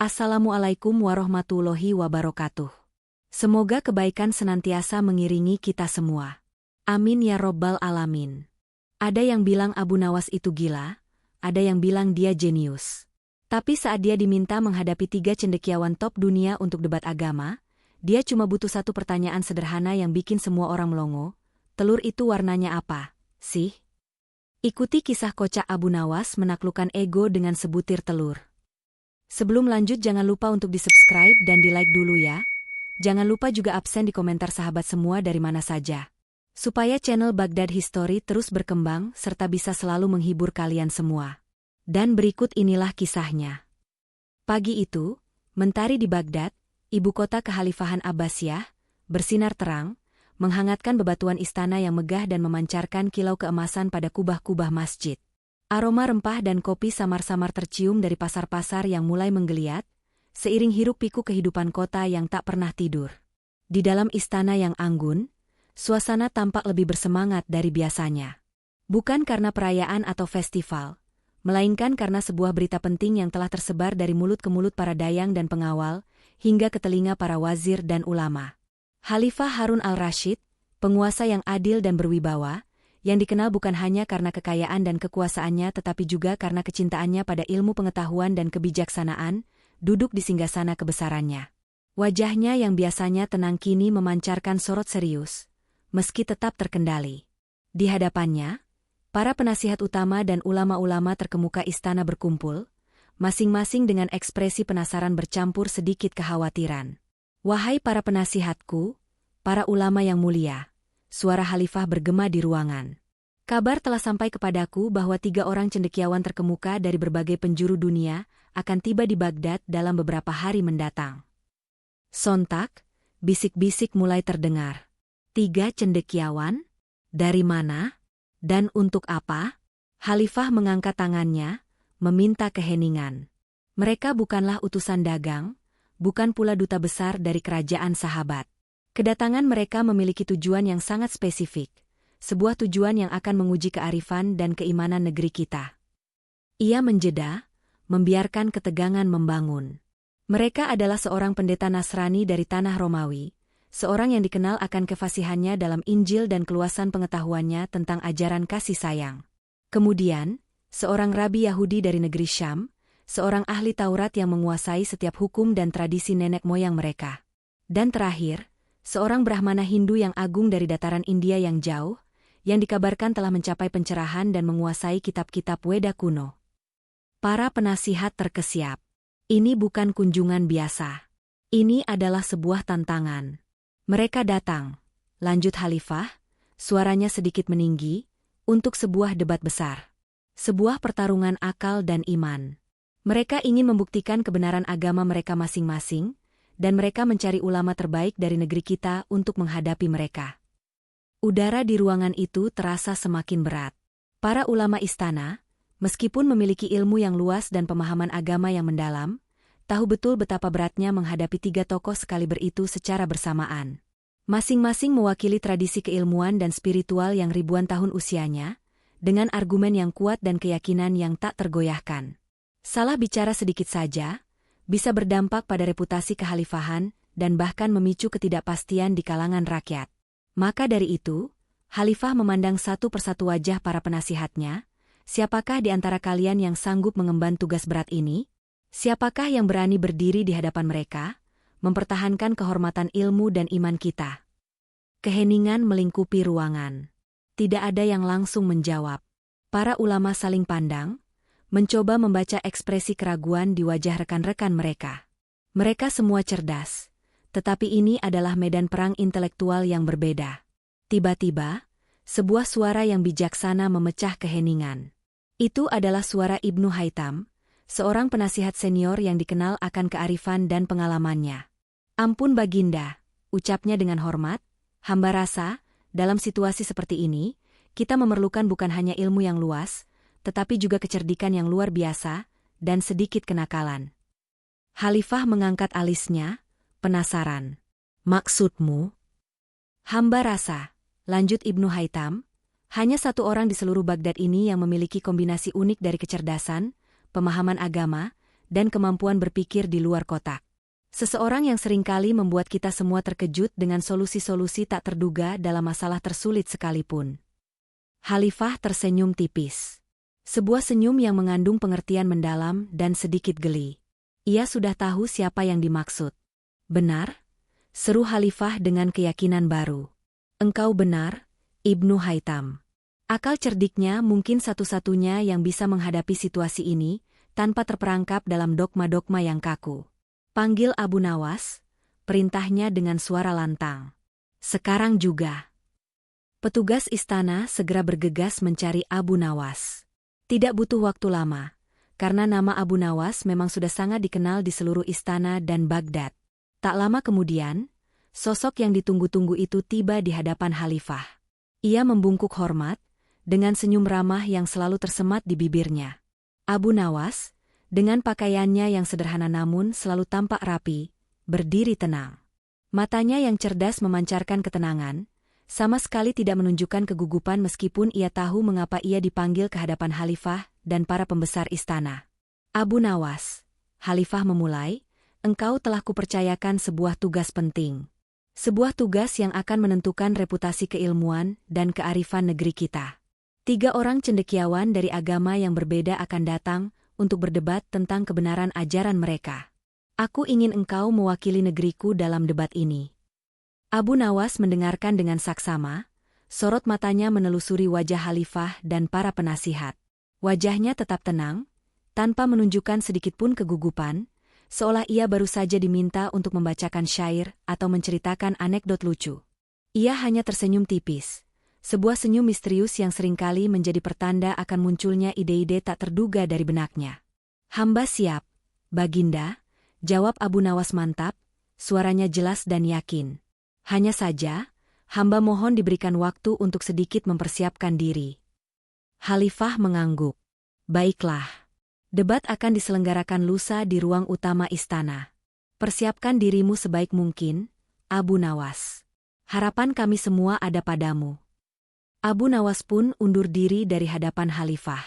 Assalamualaikum warahmatullahi wabarakatuh. Semoga kebaikan senantiasa mengiringi kita semua. Amin ya robbal alamin. Ada yang bilang Abu Nawas itu gila, ada yang bilang dia jenius. Tapi saat dia diminta menghadapi 3 cendekiawan top dunia untuk debat agama, dia cuma butuh satu pertanyaan sederhana yang bikin semua orang melongo. Telur itu warnanya apa, sih? Ikuti kisah kocak Abu Nawas menaklukkan ego dengan sebutir telur. Sebelum lanjut jangan lupa untuk di-subscribe dan di-like dulu ya. Jangan lupa juga absen di komentar sahabat semua dari mana saja. Supaya channel Baghdad History terus berkembang serta bisa selalu menghibur kalian semua. Dan berikut inilah kisahnya. Pagi itu, mentari di Baghdad, ibu kota Kekhalifahan Abbasiyah, bersinar terang, menghangatkan bebatuan istana yang megah dan memancarkan kilau keemasan pada kubah-kubah masjid. Aroma rempah dan kopi samar-samar tercium dari pasar-pasar yang mulai menggeliat, seiring hiruk-pikuk kehidupan kota yang tak pernah tidur. Di dalam istana yang anggun, suasana tampak lebih bersemangat dari biasanya. Bukan karena perayaan atau festival, melainkan karena sebuah berita penting yang telah tersebar dari mulut ke mulut para dayang dan pengawal, hingga ke telinga para wazir dan ulama. Khalifah Harun al-Rashid, penguasa yang adil dan berwibawa, yang dikenal bukan hanya karena kekayaan dan kekuasaannya tetapi juga karena kecintaannya pada ilmu pengetahuan dan kebijaksanaan, duduk di singgasana kebesarannya. Wajahnya yang biasanya tenang kini memancarkan sorot serius, meski tetap terkendali. Di hadapannya, para penasihat utama dan ulama-ulama terkemuka istana berkumpul, masing-masing dengan ekspresi penasaran bercampur sedikit kekhawatiran. Wahai para penasihatku, para ulama yang mulia, suara Khalifah bergema di ruangan. Kabar telah sampai kepadaku bahwa 3 orang cendekiawan terkemuka dari berbagai penjuru dunia akan tiba di Baghdad dalam beberapa hari mendatang. Sontak, bisik-bisik mulai terdengar. 3 cendekiawan? Dari mana? Dan untuk apa? Khalifah mengangkat tangannya, meminta keheningan. Mereka bukanlah utusan dagang, bukan pula duta besar dari kerajaan sahabat. Kedatangan mereka memiliki tujuan yang sangat spesifik, sebuah tujuan yang akan menguji kearifan dan keimanan negeri kita. Ia menjeda, membiarkan ketegangan membangun. Mereka adalah seorang pendeta Nasrani dari tanah Romawi, seorang yang dikenal akan kefasihannya dalam Injil dan keluasan pengetahuannya tentang ajaran kasih sayang. Kemudian, seorang rabi Yahudi dari negeri Syam, seorang ahli Taurat yang menguasai setiap hukum dan tradisi nenek moyang mereka. Dan terakhir, seorang Brahmana Hindu yang agung dari dataran India yang jauh, yang dikabarkan telah mencapai pencerahan dan menguasai kitab-kitab Weda kuno. Para penasihat terkesiap. Ini bukan kunjungan biasa. Ini adalah sebuah tantangan. Mereka datang, lanjut Khalifah, suaranya sedikit meninggi, untuk sebuah debat besar. Sebuah pertarungan akal dan iman. Mereka ingin membuktikan kebenaran agama mereka masing-masing, dan mereka mencari ulama terbaik dari negeri kita untuk menghadapi mereka. Udara di ruangan itu terasa semakin berat. Para ulama istana, meskipun memiliki ilmu yang luas dan pemahaman agama yang mendalam, tahu betul betapa beratnya menghadapi 3 tokoh sekaliber itu secara bersamaan. Masing-masing mewakili tradisi keilmuan dan spiritual yang ribuan tahun usianya, dengan argumen yang kuat dan keyakinan yang tak tergoyahkan. Salah bicara sedikit saja, bisa berdampak pada reputasi kekhalifahan dan bahkan memicu ketidakpastian di kalangan rakyat. Maka dari itu, Khalifah memandang satu persatu wajah para penasihatnya. Siapakah di antara kalian yang sanggup mengemban tugas berat ini? Siapakah yang berani berdiri di hadapan mereka, mempertahankan kehormatan ilmu dan iman kita? Keheningan melingkupi ruangan. Tidak ada yang langsung menjawab. Para ulama saling pandang, mencoba membaca ekspresi keraguan di wajah rekan-rekan mereka. Mereka semua cerdas, tetapi ini adalah medan perang intelektual yang berbeda. Tiba-tiba, sebuah suara yang bijaksana memecah keheningan. Itu adalah suara Ibnu Haytham, seorang penasihat senior yang dikenal akan kearifan dan pengalamannya. Ampun Baginda, ucapnya dengan hormat, hamba rasa, dalam situasi seperti ini, kita memerlukan bukan hanya ilmu yang luas, tetapi juga kecerdikan yang luar biasa, dan sedikit kenakalan. Khalifah mengangkat alisnya, penasaran. Maksudmu? Hamba rasa, lanjut Ibnu Haytham, hanya satu orang di seluruh Baghdad ini yang memiliki kombinasi unik dari kecerdasan, pemahaman agama, dan kemampuan berpikir di luar kotak. Seseorang yang seringkali membuat kita semua terkejut dengan solusi-solusi tak terduga dalam masalah tersulit sekalipun. Khalifah tersenyum tipis. Sebuah senyum yang mengandung pengertian mendalam dan sedikit geli. Ia sudah tahu siapa yang dimaksud. Benar? Seru Khalifah dengan keyakinan baru. Engkau benar, Ibnu Haytham. Akal cerdiknya mungkin satu-satunya yang bisa menghadapi situasi ini, tanpa terperangkap dalam dogma-dogma yang kaku. Panggil Abu Nawas, perintahnya dengan suara lantang. Sekarang juga. Petugas istana segera bergegas mencari Abu Nawas. Tidak butuh waktu lama, karena nama Abu Nawas memang sudah sangat dikenal di seluruh istana dan Baghdad. Tak lama kemudian, sosok yang ditunggu-tunggu itu tiba di hadapan Khalifah. Ia membungkuk hormat, dengan senyum ramah yang selalu tersemat di bibirnya. Abu Nawas, dengan pakaiannya yang sederhana namun selalu tampak rapi, berdiri tenang. Matanya yang cerdas memancarkan ketenangan, sama sekali tidak menunjukkan kegugupan meskipun ia tahu mengapa ia dipanggil ke hadapan Khalifah dan para pembesar istana. Abu Nawas, Khalifah memulai, engkau telah kupercayakan sebuah tugas penting. Sebuah tugas yang akan menentukan reputasi keilmuan dan kearifan negeri kita. 3 orang cendekiawan dari agama yang berbeda akan datang untuk berdebat tentang kebenaran ajaran mereka. Aku ingin engkau mewakili negeriku dalam debat ini. Abu Nawas mendengarkan dengan saksama, sorot matanya menelusuri wajah Khalifah dan para penasihat. Wajahnya tetap tenang, tanpa menunjukkan sedikitpun kegugupan, seolah ia baru saja diminta untuk membacakan syair atau menceritakan anekdot lucu. Ia hanya tersenyum tipis. Sebuah senyum misterius yang seringkali menjadi pertanda akan munculnya ide-ide tak terduga dari benaknya. Hamba siap, Baginda, jawab Abu Nawas mantap, suaranya jelas dan yakin. Hanya saja, hamba mohon diberikan waktu untuk sedikit mempersiapkan diri. Khalifah mengangguk. Baiklah. Debat akan diselenggarakan lusa di ruang utama istana. Persiapkan dirimu sebaik mungkin, Abu Nawas. Harapan kami semua ada padamu. Abu Nawas pun undur diri dari hadapan Khalifah.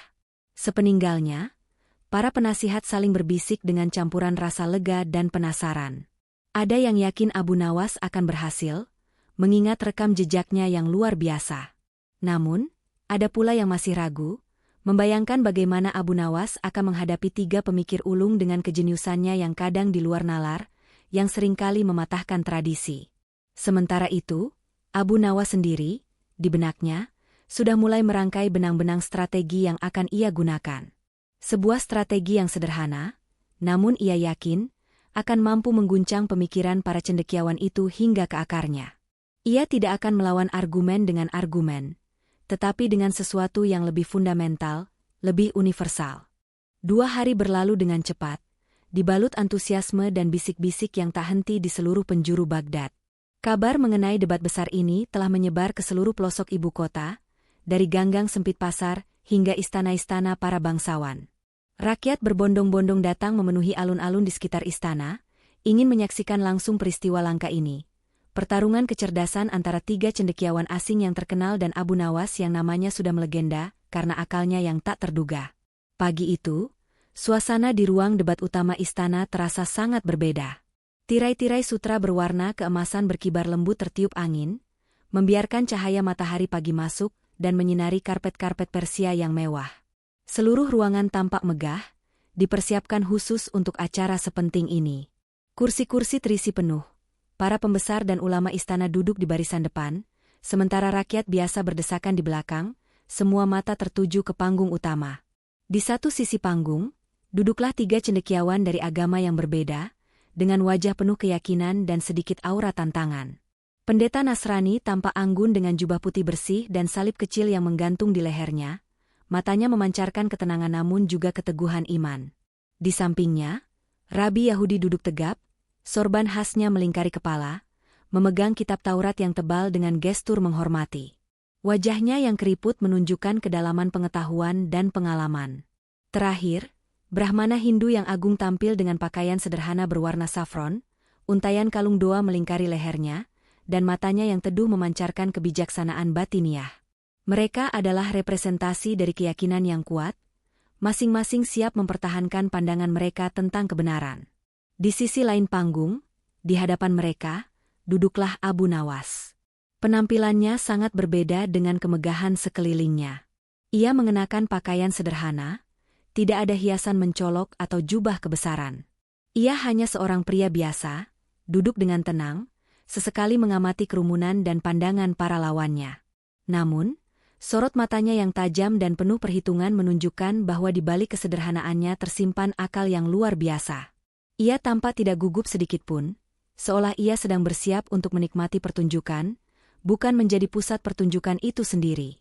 Sepeninggalnya, para penasihat saling berbisik dengan campuran rasa lega dan penasaran. Ada yang yakin Abu Nawas akan berhasil, mengingat rekam jejaknya yang luar biasa. Namun, ada pula yang masih ragu, membayangkan bagaimana Abu Nawas akan menghadapi 3 pemikir ulung dengan kejeniusannya yang kadang di luar nalar, yang seringkali mematahkan tradisi. Sementara itu, Abu Nawas sendiri, di benaknya, sudah mulai merangkai benang-benang strategi yang akan ia gunakan. Sebuah strategi yang sederhana, namun ia yakin, akan mampu mengguncang pemikiran para cendekiawan itu hingga ke akarnya. Ia tidak akan melawan argumen dengan argumen, tetapi dengan sesuatu yang lebih fundamental, lebih universal. 2 hari berlalu dengan cepat, dibalut antusiasme dan bisik-bisik yang tak henti di seluruh penjuru Baghdad. Kabar mengenai debat besar ini telah menyebar ke seluruh pelosok ibu kota, dari ganggang sempit pasar hingga istana-istana para bangsawan. Rakyat berbondong-bondong datang memenuhi alun-alun di sekitar istana, ingin menyaksikan langsung peristiwa langka ini. Pertarungan kecerdasan antara 3 cendekiawan asing yang terkenal dan Abu Nawas yang namanya sudah melegenda karena akalnya yang tak terduga. Pagi itu, suasana di ruang debat utama istana terasa sangat berbeda. Tirai-tirai sutra berwarna keemasan berkibar lembut tertiup angin, membiarkan cahaya matahari pagi masuk dan menyinari karpet-karpet Persia yang mewah. Seluruh ruangan tampak megah, dipersiapkan khusus untuk acara sepenting ini. Kursi-kursi terisi penuh, para pembesar dan ulama istana duduk di barisan depan, sementara rakyat biasa berdesakan di belakang, semua mata tertuju ke panggung utama. Di satu sisi panggung, duduklah 3 cendekiawan dari agama yang berbeda, dengan wajah penuh keyakinan dan sedikit aura tantangan. Pendeta Nasrani tampak anggun dengan jubah putih bersih dan salib kecil yang menggantung di lehernya, matanya memancarkan ketenangan namun juga keteguhan iman. Di sampingnya, Rabi Yahudi duduk tegap, sorban khasnya melingkari kepala, memegang kitab Taurat yang tebal dengan gestur menghormati. Wajahnya yang keriput menunjukkan kedalaman pengetahuan dan pengalaman. Terakhir, Brahmana Hindu yang agung tampil dengan pakaian sederhana berwarna safron, untaian kalung doa melingkari lehernya, dan matanya yang teduh memancarkan kebijaksanaan batiniah. Mereka adalah representasi dari keyakinan yang kuat, Masing-masing siap mempertahankan pandangan mereka tentang kebenaran. Di sisi lain panggung, di hadapan mereka, duduklah Abu Nawas. Penampilannya sangat berbeda dengan kemegahan sekelilingnya. Ia mengenakan pakaian sederhana, tidak ada hiasan mencolok atau jubah kebesaran. Ia hanya seorang pria biasa, duduk dengan tenang, sesekali mengamati kerumunan dan pandangan para lawannya. Namun, sorot matanya yang tajam dan penuh perhitungan menunjukkan bahwa di balik kesederhanaannya tersimpan akal yang luar biasa. Ia tampak tidak gugup sedikitpun, seolah ia sedang bersiap untuk menikmati pertunjukan, bukan menjadi pusat pertunjukan itu sendiri.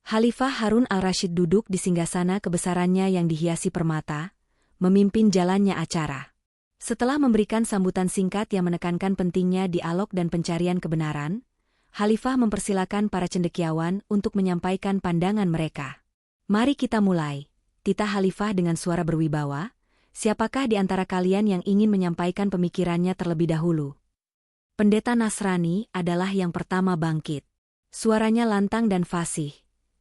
Khalifah Harun al-Rashid duduk di singgasana kebesarannya yang dihiasi permata, memimpin jalannya acara. Setelah memberikan sambutan singkat yang menekankan pentingnya dialog dan pencarian kebenaran, Khalifah mempersilakan para cendekiawan untuk menyampaikan pandangan mereka. "Mari kita mulai," titah Khalifah dengan suara berwibawa. "Siapakah di antara kalian yang ingin menyampaikan pemikirannya terlebih dahulu?" Pendeta Nasrani adalah yang pertama bangkit. Suaranya lantang dan fasih,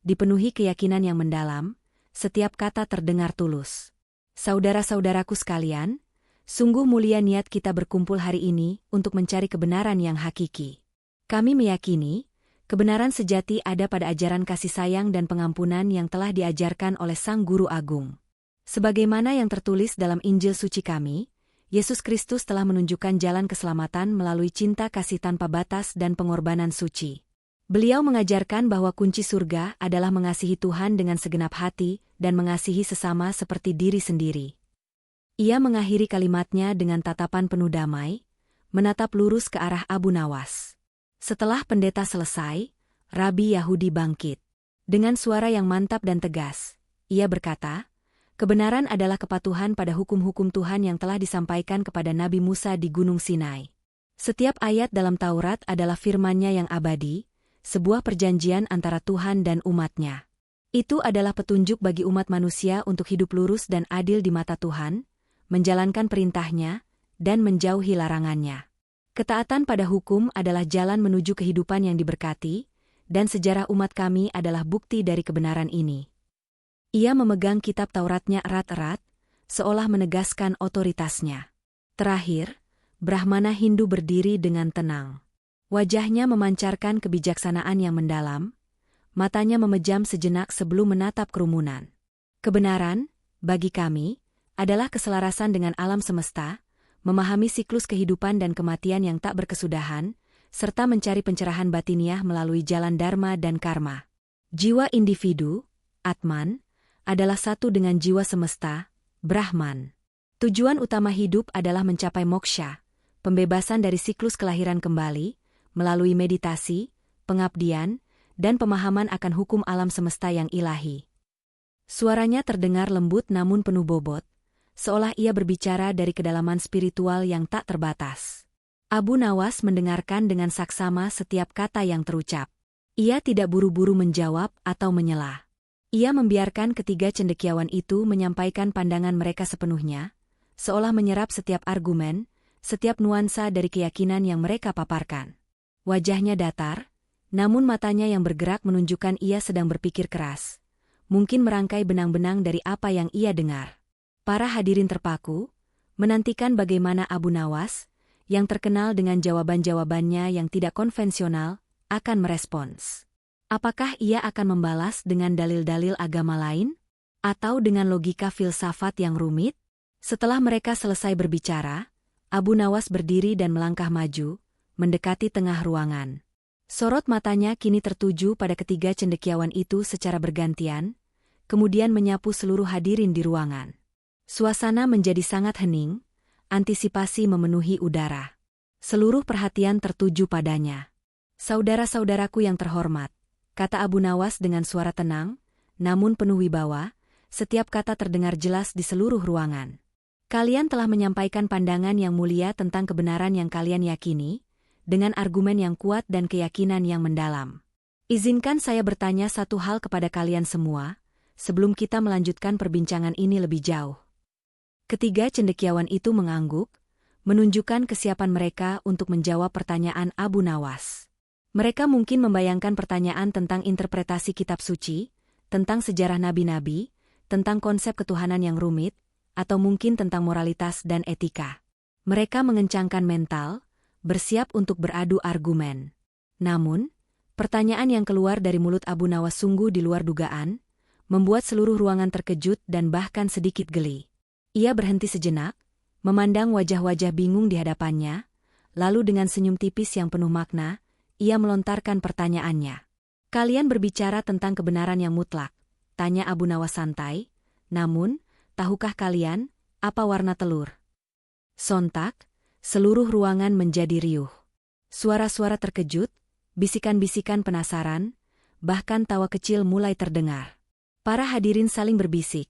dipenuhi keyakinan yang mendalam, setiap kata terdengar tulus. "Saudara-saudaraku sekalian, sungguh mulia niat kita berkumpul hari ini untuk mencari kebenaran yang hakiki. Kami meyakini, kebenaran sejati ada pada ajaran kasih sayang dan pengampunan yang telah diajarkan oleh Sang Guru Agung. Sebagaimana yang tertulis dalam Injil suci kami, Yesus Kristus telah menunjukkan jalan keselamatan melalui cinta kasih tanpa batas dan pengorbanan suci. Beliau mengajarkan bahwa kunci surga adalah mengasihi Tuhan dengan segenap hati dan mengasihi sesama seperti diri sendiri." Ia mengakhiri kalimatnya dengan tatapan penuh damai, menatap lurus ke arah Abu Nawas. Setelah pendeta selesai, Rabi Yahudi bangkit. Dengan suara yang mantap dan tegas, ia berkata, "Kebenaran adalah kepatuhan pada hukum-hukum Tuhan yang telah disampaikan kepada Nabi Musa di Gunung Sinai. Setiap ayat dalam Taurat adalah firman-Nya yang abadi, sebuah perjanjian antara Tuhan dan umat-Nya. Itu adalah petunjuk bagi umat manusia untuk hidup lurus dan adil di mata Tuhan, menjalankan perintah-Nya, dan menjauhi larangan-Nya. Ketaatan pada hukum adalah jalan menuju kehidupan yang diberkati, dan sejarah umat kami adalah bukti dari kebenaran ini." Ia memegang kitab Tauratnya erat-erat, seolah menegaskan otoritasnya. Terakhir, Brahmana Hindu berdiri dengan tenang. Wajahnya memancarkan kebijaksanaan yang mendalam, matanya memejam sejenak sebelum menatap kerumunan. "Kebenaran, bagi kami, adalah keselarasan dengan alam semesta, memahami siklus kehidupan dan kematian yang tak berkesudahan, serta mencari pencerahan batiniah melalui jalan dharma dan karma. Jiwa individu, Atman, adalah satu dengan jiwa semesta, Brahman. Tujuan utama hidup adalah mencapai moksha, pembebasan dari siklus kelahiran kembali, melalui meditasi, pengabdian, dan pemahaman akan hukum alam semesta yang ilahi." Suaranya terdengar lembut namun penuh bobot, seolah ia berbicara dari kedalaman spiritual yang tak terbatas. Abu Nawas mendengarkan dengan saksama setiap kata yang terucap. Ia tidak buru-buru menjawab atau menyela. Ia membiarkan ketiga cendekiawan itu menyampaikan pandangan mereka sepenuhnya, seolah menyerap setiap argumen, setiap nuansa dari keyakinan yang mereka paparkan. Wajahnya datar, namun matanya yang bergerak menunjukkan ia sedang berpikir keras, mungkin merangkai benang-benang dari apa yang ia dengar. Para hadirin terpaku, menantikan bagaimana Abu Nawas, yang terkenal dengan jawaban-jawabannya yang tidak konvensional, akan merespons. Apakah ia akan membalas dengan dalil-dalil agama lain? Atau dengan logika filsafat yang rumit? Setelah mereka selesai berbicara, Abu Nawas berdiri dan melangkah maju, mendekati tengah ruangan. Sorot matanya kini tertuju pada ketiga cendekiawan itu secara bergantian, kemudian menyapu seluruh hadirin di ruangan. Suasana menjadi sangat hening, antisipasi memenuhi udara. Seluruh perhatian tertuju padanya. "Saudara-saudaraku yang terhormat," kata Abu Nawas dengan suara tenang, namun penuh wibawa, setiap kata terdengar jelas di seluruh ruangan. "Kalian telah menyampaikan pandangan yang mulia tentang kebenaran yang kalian yakini, dengan argumen yang kuat dan keyakinan yang mendalam. Izinkan saya bertanya satu hal kepada kalian semua, sebelum kita melanjutkan perbincangan ini lebih jauh." Ketiga cendekiawan itu mengangguk, menunjukkan kesiapan mereka untuk menjawab pertanyaan Abu Nawas. Mereka mungkin membayangkan pertanyaan tentang interpretasi kitab suci, tentang sejarah nabi-nabi, tentang konsep ketuhanan yang rumit, atau mungkin tentang moralitas dan etika. Mereka mengencangkan mental, bersiap untuk beradu argumen. Namun, pertanyaan yang keluar dari mulut Abu Nawas sungguh di luar dugaan, membuat seluruh ruangan terkejut dan bahkan sedikit geli. Ia berhenti sejenak, memandang wajah-wajah bingung di hadapannya, lalu dengan senyum tipis yang penuh makna, ia melontarkan pertanyaannya. "Kalian berbicara tentang kebenaran yang mutlak," tanya Abu Nawas santai, "namun, tahukah kalian, apa warna telur?" Sontak, seluruh ruangan menjadi riuh. Suara-suara terkejut, bisikan-bisikan penasaran, bahkan tawa kecil mulai terdengar. Para hadirin saling berbisik,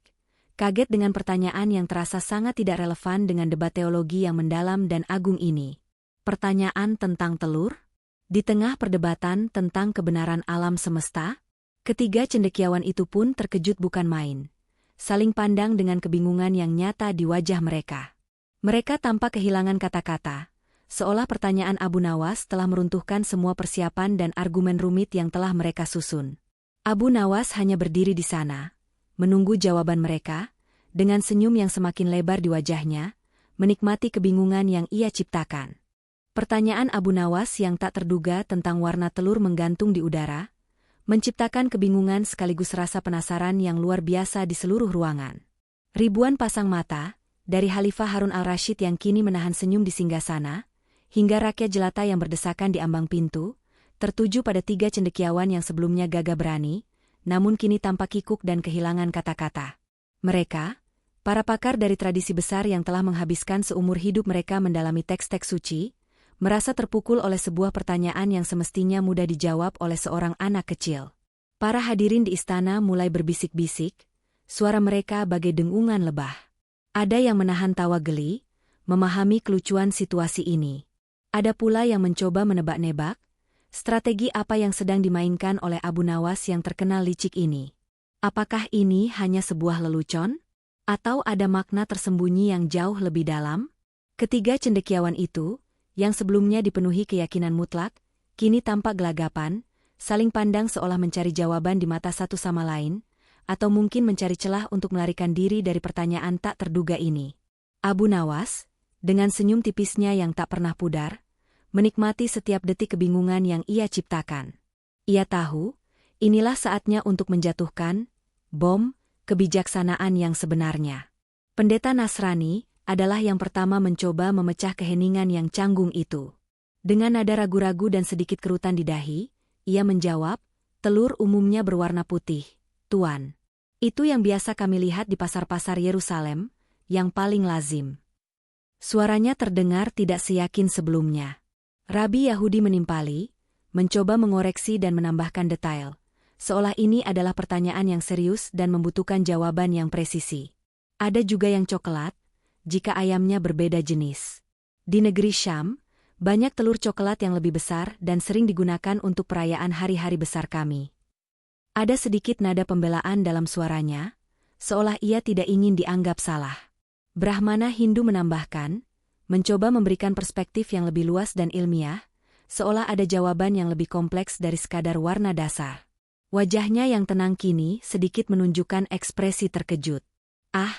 kaget dengan pertanyaan yang terasa sangat tidak relevan dengan debat teologi yang mendalam dan agung ini. Pertanyaan tentang telur? Di tengah perdebatan tentang kebenaran alam semesta, ketiga cendekiawan itu pun terkejut bukan main. Saling pandang dengan kebingungan yang nyata di wajah mereka. Mereka tampak kehilangan kata-kata, seolah pertanyaan Abu Nawas telah meruntuhkan semua persiapan dan argumen rumit yang telah mereka susun. Abu Nawas hanya berdiri di sana, menunggu jawaban mereka, dengan senyum yang semakin lebar di wajahnya, menikmati kebingungan yang ia ciptakan. Pertanyaan Abu Nawas yang tak terduga tentang warna telur menggantung di udara, menciptakan kebingungan sekaligus rasa penasaran yang luar biasa di seluruh ruangan. Ribuan pasang mata, dari Khalifah Harun al-Rashid yang kini menahan senyum di singgasana, hingga rakyat jelata yang berdesakan di ambang pintu, tertuju pada tiga cendekiawan yang sebelumnya gagah berani, namun kini tampak kikuk dan kehilangan kata-kata. Mereka, para pakar dari tradisi besar yang telah menghabiskan seumur hidup mereka mendalami teks-teks suci, merasa terpukul oleh sebuah pertanyaan yang semestinya mudah dijawab oleh seorang anak kecil. Para hadirin di istana mulai berbisik-bisik, suara mereka bagai dengungan lebah. Ada yang menahan tawa geli, memahami kelucuan situasi ini. Ada pula yang mencoba menebak-nebak, strategi apa yang sedang dimainkan oleh Abu Nawas yang terkenal licik ini. Apakah ini hanya sebuah lelucon? Atau ada makna tersembunyi yang jauh lebih dalam? Ketiga cendekiawan itu, yang sebelumnya dipenuhi keyakinan mutlak, kini tampak gelagapan, saling pandang seolah mencari jawaban di mata satu sama lain, atau mungkin mencari celah untuk melarikan diri dari pertanyaan tak terduga ini. Abu Nawas, dengan senyum tipisnya yang tak pernah pudar, menikmati setiap detik kebingungan yang ia ciptakan. Ia tahu, inilah saatnya untuk menjatuhkan bom kebijaksanaan yang sebenarnya. Pendeta Nasrani adalah yang pertama mencoba memecah keheningan yang canggung itu. Dengan nada ragu-ragu dan sedikit kerutan di dahi, ia menjawab, "Telur umumnya berwarna putih, Tuan. Itu yang biasa kami lihat di pasar-pasar Yerusalem, yang paling lazim." Suaranya terdengar tidak seyakin sebelumnya. Rabi Yahudi menimpali, mencoba mengoreksi dan menambahkan detail, seolah ini adalah pertanyaan yang serius dan membutuhkan jawaban yang presisi. Ada juga yang coklat, jika ayamnya berbeda jenis. Di negeri Syam, banyak telur coklat yang lebih besar dan sering digunakan untuk perayaan hari-hari besar kami. Ada sedikit nada pembelaan dalam suaranya, seolah ia tidak ingin dianggap salah. Brahmana Hindu menambahkan, mencoba memberikan perspektif yang lebih luas dan ilmiah, seolah ada jawaban yang lebih kompleks dari sekadar warna dasar. Wajahnya yang tenang kini sedikit menunjukkan ekspresi terkejut. "Ah,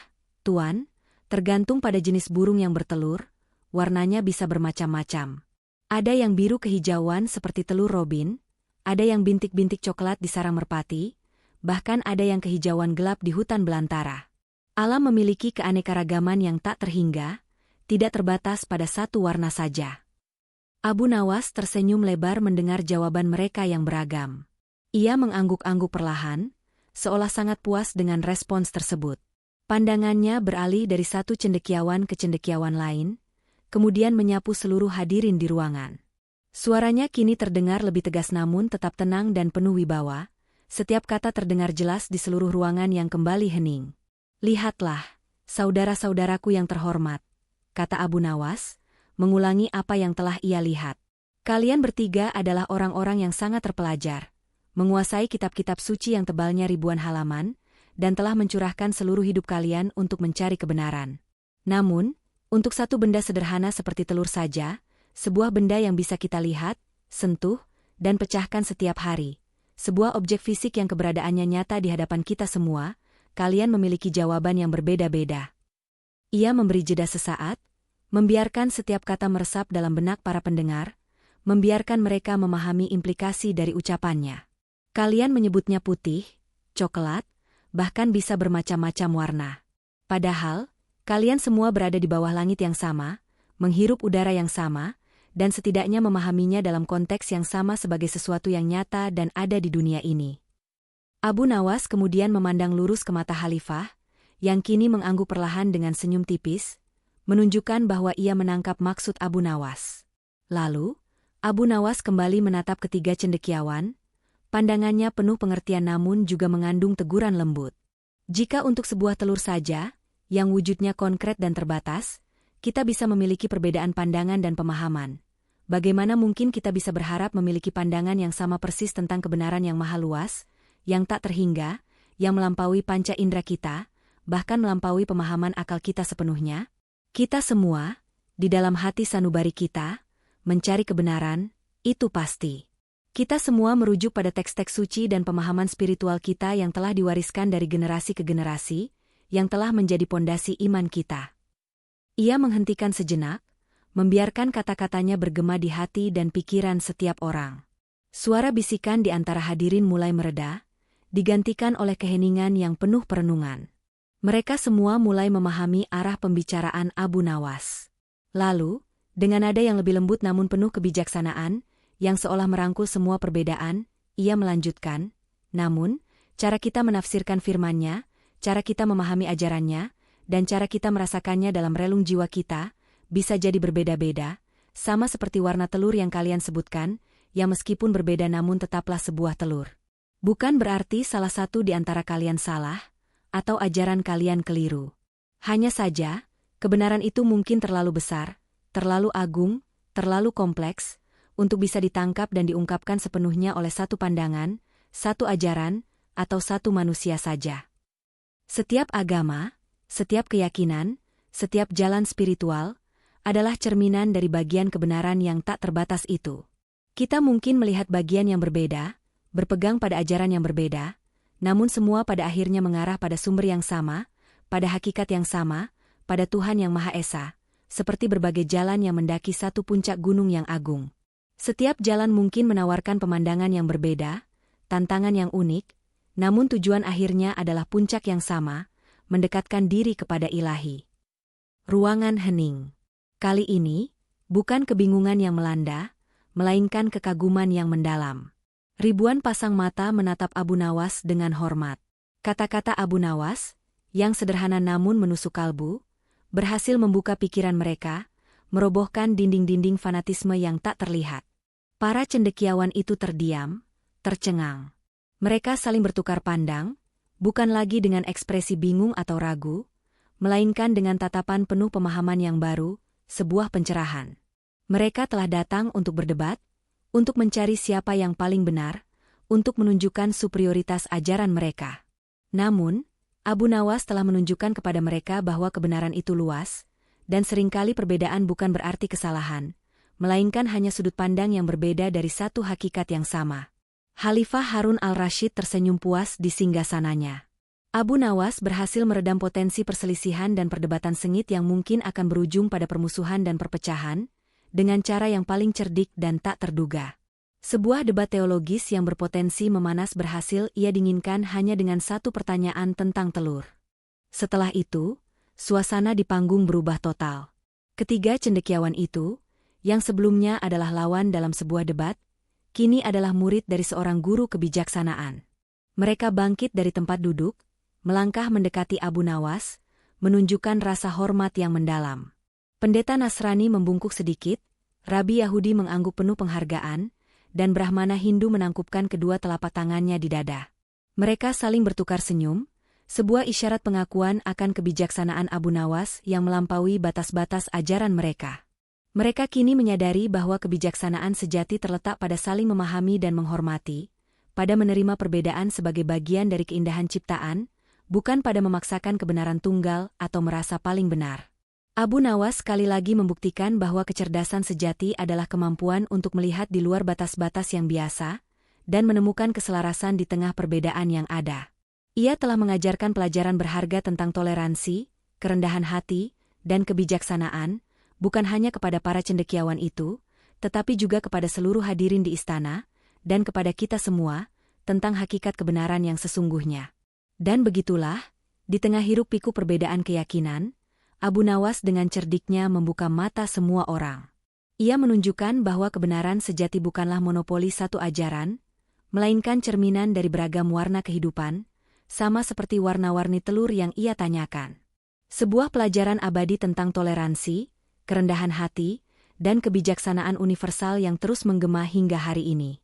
Tuan, tergantung pada jenis burung yang bertelur, warnanya bisa bermacam-macam. Ada yang biru kehijauan seperti telur robin, ada yang bintik-bintik coklat di sarang merpati, bahkan ada yang kehijauan gelap di hutan belantara. Alam memiliki keanekaragaman yang tak terhingga, tidak terbatas pada satu warna saja." Abu Nawas tersenyum lebar mendengar jawaban mereka yang beragam. Ia mengangguk-angguk perlahan, seolah sangat puas dengan respons tersebut. Pandangannya beralih dari satu cendekiawan ke cendekiawan lain, kemudian menyapu seluruh hadirin di ruangan. Suaranya kini terdengar lebih tegas namun tetap tenang dan penuh wibawa, setiap kata terdengar jelas di seluruh ruangan yang kembali hening. "Lihatlah, saudara-saudaraku yang terhormat," kata Abu Nawas, mengulangi apa yang telah ia lihat. "Kalian bertiga adalah orang-orang yang sangat terpelajar, menguasai kitab-kitab suci yang tebalnya ribuan halaman, dan telah mencurahkan seluruh hidup kalian untuk mencari kebenaran. Namun, untuk satu benda sederhana seperti telur saja, sebuah benda yang bisa kita lihat, sentuh, dan pecahkan setiap hari, sebuah objek fisik yang keberadaannya nyata di hadapan kita semua, kalian memiliki jawaban yang berbeda-beda. Ia memberi jeda sesaat, membiarkan setiap kata meresap dalam benak para pendengar, membiarkan mereka memahami implikasi dari ucapannya. Kalian menyebutnya putih, coklat, bahkan bisa bermacam-macam warna. Padahal, kalian semua berada di bawah langit yang sama, menghirup udara yang sama, dan setidaknya memahaminya dalam konteks yang sama sebagai sesuatu yang nyata dan ada di dunia ini. Abu Nawas kemudian memandang lurus ke mata Khalifah, yang kini mengangguk perlahan dengan senyum tipis, menunjukkan bahwa ia menangkap maksud Abu Nawas. Lalu, Abu Nawas kembali menatap ketiga cendekiawan, pandangannya penuh pengertian namun juga mengandung teguran lembut. Jika untuk sebuah telur saja, yang wujudnya konkret dan terbatas, kita bisa memiliki perbedaan pandangan dan pemahaman. Bagaimana mungkin kita bisa berharap memiliki pandangan yang sama persis tentang kebenaran yang maha luas, yang tak terhingga, yang melampaui panca indera kita, bahkan melampaui pemahaman akal kita sepenuhnya? Kita semua, di dalam hati sanubari kita, mencari kebenaran, itu pasti. Kita semua merujuk pada teks-teks suci dan pemahaman spiritual kita yang telah diwariskan dari generasi ke generasi, yang telah menjadi pondasi iman kita. Ia menghentikan sejenak, membiarkan kata-katanya bergema di hati dan pikiran setiap orang. Suara bisikan di antara hadirin mulai mereda, digantikan oleh keheningan yang penuh perenungan. Mereka semua mulai memahami arah pembicaraan Abu Nawas. Lalu, dengan nada yang lebih lembut namun penuh kebijaksanaan, yang seolah merangkul semua perbedaan, ia melanjutkan, namun, cara kita menafsirkan firman-Nya, cara kita memahami ajarannya, dan cara kita merasakannya dalam relung jiwa kita, bisa jadi berbeda-beda, sama seperti warna telur yang kalian sebutkan, yang meskipun berbeda namun tetaplah sebuah telur. Bukan berarti salah satu di antara kalian salah, atau ajaran kalian keliru. Hanya saja, kebenaran itu mungkin terlalu besar, terlalu agung, terlalu kompleks, untuk bisa ditangkap dan diungkapkan sepenuhnya oleh satu pandangan, satu ajaran, atau satu manusia saja. Setiap agama, setiap keyakinan, setiap jalan spiritual, adalah cerminan dari bagian kebenaran yang tak terbatas itu. Kita mungkin melihat bagian yang berbeda, berpegang pada ajaran yang berbeda, namun semua pada akhirnya mengarah pada sumber yang sama, pada hakikat yang sama, pada Tuhan yang Maha Esa, seperti berbagai jalan yang mendaki satu puncak gunung yang agung. Setiap jalan mungkin menawarkan pemandangan yang berbeda, tantangan yang unik, namun tujuan akhirnya adalah puncak yang sama, mendekatkan diri kepada Ilahi. Ruangan hening. Kali ini, bukan kebingungan yang melanda, melainkan kekaguman yang mendalam. Ribuan pasang mata menatap Abu Nawas dengan hormat. Kata-kata Abu Nawas, yang sederhana namun menusuk kalbu, berhasil membuka pikiran mereka, merobohkan dinding-dinding fanatisme yang tak terlihat. Para cendekiawan itu terdiam, tercengang. Mereka saling bertukar pandang, bukan lagi dengan ekspresi bingung atau ragu, melainkan dengan tatapan penuh pemahaman yang baru, sebuah pencerahan. Mereka telah datang untuk berdebat, untuk mencari siapa yang paling benar, untuk menunjukkan superioritas ajaran mereka. Namun, Abu Nawas telah menunjukkan kepada mereka bahwa kebenaran itu luas, dan seringkali perbedaan bukan berarti kesalahan, melainkan hanya sudut pandang yang berbeda dari satu hakikat yang sama. Khalifah Harun al-Rashid tersenyum puas di singgasananya. Abu Nawas berhasil meredam potensi perselisihan dan perdebatan sengit yang mungkin akan berujung pada permusuhan dan perpecahan, dengan cara yang paling cerdik dan tak terduga. Sebuah debat teologis yang berpotensi memanas berhasil ia dinginkan hanya dengan satu pertanyaan tentang telur. Setelah itu, suasana di panggung berubah total. Ketiga cendekiawan itu, yang sebelumnya adalah lawan dalam sebuah debat, kini adalah murid dari seorang guru kebijaksanaan. Mereka bangkit dari tempat duduk, melangkah mendekati Abu Nawas, menunjukkan rasa hormat yang mendalam. Pendeta Nasrani membungkuk sedikit, Rabi Yahudi mengangguk penuh penghargaan, dan Brahmana Hindu menangkupkan kedua telapak tangannya di dada. Mereka saling bertukar senyum, sebuah isyarat pengakuan akan kebijaksanaan Abu Nawas yang melampaui batas-batas ajaran mereka. Mereka kini menyadari bahwa kebijaksanaan sejati terletak pada saling memahami dan menghormati, pada menerima perbedaan sebagai bagian dari keindahan ciptaan, bukan pada memaksakan kebenaran tunggal atau merasa paling benar. Abu Nawas sekali lagi membuktikan bahwa kecerdasan sejati adalah kemampuan untuk melihat di luar batas-batas yang biasa, dan menemukan keselarasan di tengah perbedaan yang ada. Ia telah mengajarkan pelajaran berharga tentang toleransi, kerendahan hati, dan kebijaksanaan, bukan hanya kepada para cendekiawan itu, tetapi juga kepada seluruh hadirin di istana, dan kepada kita semua, tentang hakikat kebenaran yang sesungguhnya. Dan begitulah, di tengah hiruk-pikuk perbedaan keyakinan, Abu Nawas dengan cerdiknya membuka mata semua orang. Ia menunjukkan bahwa kebenaran sejati bukanlah monopoli satu ajaran, melainkan cerminan dari beragam warna kehidupan, sama seperti warna-warni telur yang ia tanyakan. Sebuah pelajaran abadi tentang toleransi, kerendahan hati, dan kebijaksanaan universal yang terus menggema hingga hari ini.